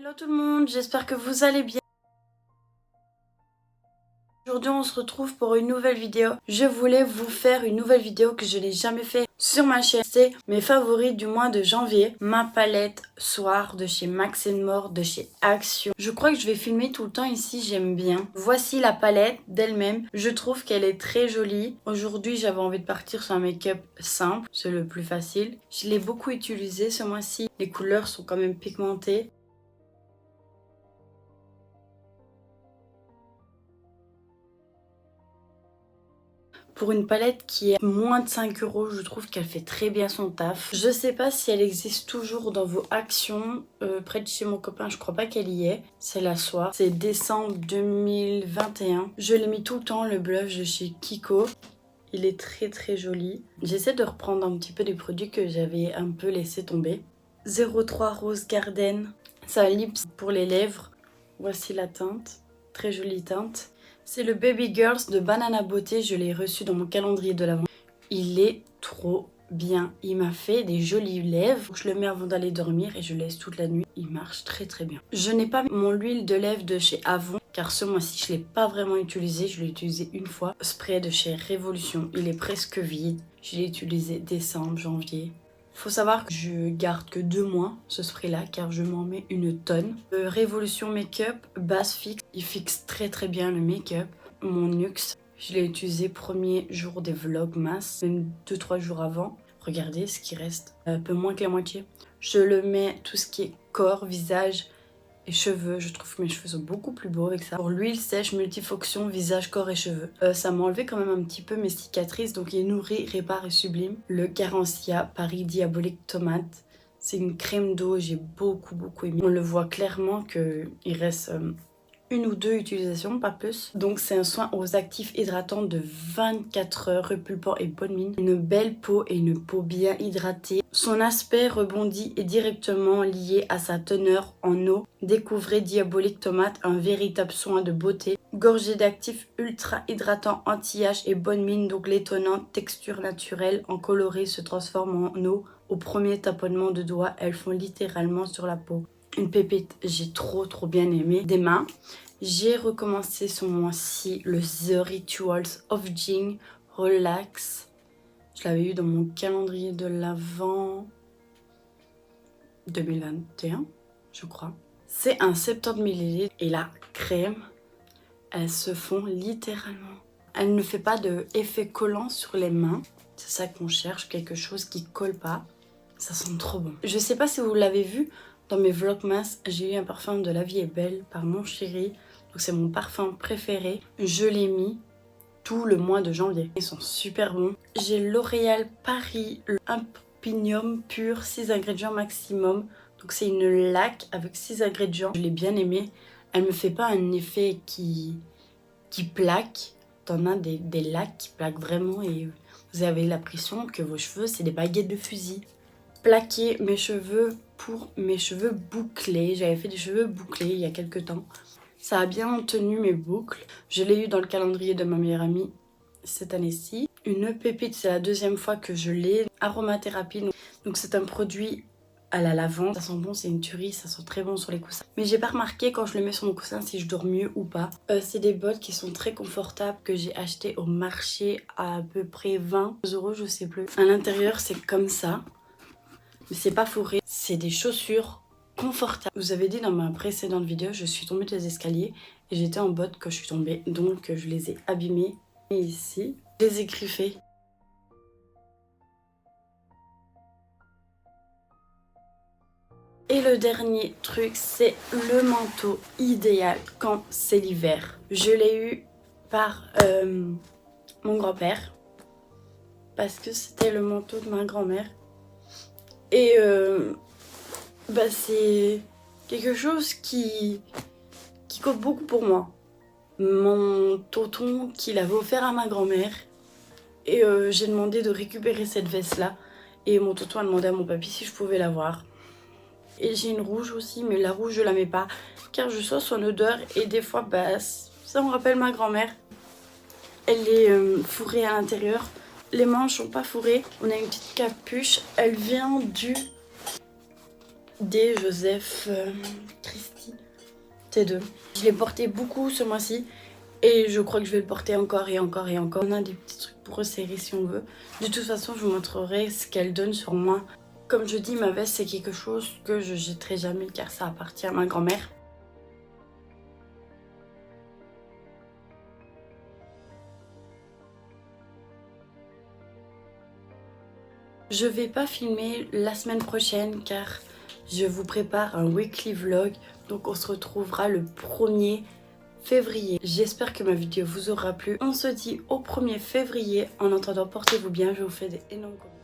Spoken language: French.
Hello tout le monde, j'espère que vous allez bien. Aujourd'hui on se retrouve pour une nouvelle vidéo. Je voulais vous faire une nouvelle vidéo que je n'ai jamais fait sur ma chaîne. C'est mes favoris du mois de janvier. Ma palette Soir de chez Max More, de chez Action. Je crois que je vais filmer tout le temps ici, j'aime bien. Voici la palette d'elle-même. Je trouve qu'elle est très jolie. Aujourd'hui j'avais envie de partir sur un make-up simple, c'est le plus facile. Je l'ai beaucoup utilisé ce mois-ci. Les couleurs sont quand même pigmentées. Pour une palette qui est moins de 5 €, je trouve qu'elle fait très bien son taf. Je sais pas si elle existe toujours dans vos actions. Près de chez mon copain, je crois pas qu'elle y est. C'est la Soie. C'est décembre 2021. Je l'ai mis tout le temps, le blush de chez Kiko. Il est très très joli. J'essaie de reprendre un petit peu des produits que j'avais un peu laissé tomber. 03 Rose Garden. C'est un lips pour les lèvres. Voici la teinte. Très jolie teinte. C'est le Baby Girls de Banana Beauté, je l'ai reçu dans mon calendrier de l'Avent. Il est trop bien, il m'a fait des jolies lèvres. Je le mets avant d'aller dormir et je le laisse toute la nuit, il marche très très bien. Je n'ai pas mon huile de lèvres de chez Avon, car ce mois-ci je ne l'ai pas vraiment utilisé, je l'ai utilisé une fois. Spray de chez Révolution, il est presque vide, je l'ai utilisé décembre, janvier. Faut savoir que je garde que 2 mois ce spray là car je m'en mets une tonne. Révolution Make-up base fixe, il fixe très très bien le make-up. Mon NYX, je l'ai utilisé premier jour des Vlogmas, même 2-3 jours avant. Regardez ce qui reste, un peu moins que la moitié. Je le mets tout ce qui est corps, visage et cheveux. Je trouve que mes cheveux sont beaucoup plus beaux avec ça. Pour l'huile sèche multifonction visage, corps et cheveux. Ça m'a enlevé quand même un petit peu mes cicatrices. Donc il nourrit, répare et sublime. Le Garancia Paris Diabolique Tomate. C'est une crème d'eau, j'ai beaucoup aimé. On le voit clairement qu'il reste une ou deux utilisations, pas plus. Donc c'est un soin aux actifs hydratants de 24 heures, repulpant et bonne mine. Une belle peau et une peau bien hydratée. Son aspect rebondi est directement lié à sa teneur en eau. Découvrez Diabolique Tomate, un véritable soin de beauté. Gorgé d'actifs ultra hydratants, anti-âge et bonne mine, donc l'étonnante texture naturelle en coloré se transforme en eau. Au premier taponnement de doigts, elles font littéralement sur la peau. Une pépite, j'ai trop bien aimé. Des mains, j'ai recommencé ce mois-ci le The Rituals of Jing Relax. Je l'avais eu dans mon calendrier de l'Avent 2021, je crois. C'est un 70 ml et la crème, elles se font littéralement. Elle ne fait pas d'effet collant sur les mains. C'est ça qu'on cherche, quelque chose qui colle pas. Ça sent trop bon. Je sais pas si vous l'avez vu, dans mes Vlogmas, j'ai eu un parfum de La Vie est Belle par Mon Chéri. Donc c'est mon parfum préféré. Je l'ai mis tout le mois de janvier. Ils sont super bons. J'ai L'Oréal Paris, le Impinium pur, 6 ingrédients maximum. Donc c'est une laque avec 6 ingrédients. Je l'ai bien aimée. Elle me fait pas un effet qui plaque. T'en as des laques qui plaquent vraiment et vous avez l'impression que vos cheveux c'est des baguettes de fusil. Plaquer mes cheveux pour mes cheveux bouclés. J'avais fait des cheveux bouclés il y a quelques temps. Ça a bien tenu mes boucles. Je l'ai eu dans le calendrier de ma meilleure amie cette année-ci. Une pépite, c'est la deuxième fois que je l'ai. Aromathérapie, donc c'est un produit à la lavande. Ça sent bon, c'est une tuerie, ça sent très bon sur les coussins. Mais j'ai pas remarqué quand je le mets sur mon coussin si je dors mieux ou pas. C'est des bottes qui sont très confortables que j'ai achetées au marché à peu près 20 €, je sais plus. À l'intérieur, c'est comme ça. Mais c'est pas fourré, c'est des chaussures confortables. Vous avez dit dans ma précédente vidéo, je suis tombée des escaliers et j'étais en bottes quand je suis tombée. Donc je les ai abîmées. Et ici, je les ai griffées. Et le dernier truc, c'est le manteau idéal quand c'est l'hiver. Je l'ai eu par mon grand-père parce que c'était le manteau de ma grand-mère. Et c'est quelque chose qui compte beaucoup pour moi. Mon tonton qui l'avait offert à ma grand-mère. Et j'ai demandé de récupérer cette veste-là. Et mon tonton a demandé à mon papy si je pouvais l'avoir. Et j'ai une rouge aussi, mais la rouge je la mets pas. Car je sens son odeur et des fois ça me rappelle ma grand-mère. Elle est fourrée à l'intérieur. Les manches sont pas fourrées. On a une petite capuche. Elle vient du des Joseph Christie T2. Je l'ai porté beaucoup ce mois-ci et je crois que je vais le porter encore et encore et encore. On a des petits trucs pour resserrer si on veut. De toute façon, je vous montrerai ce qu'elle donne sur moi. Comme je dis, ma veste c'est quelque chose que je jetterai jamais car ça appartient à ma grand-mère. Je vais pas filmer la semaine prochaine car je vous prépare un weekly vlog. Donc on se retrouvera le 1er février. J'espère que ma vidéo vous aura plu. On se dit au 1er février. En attendant, portez-vous bien. Je vous fais des énormes gros bisous.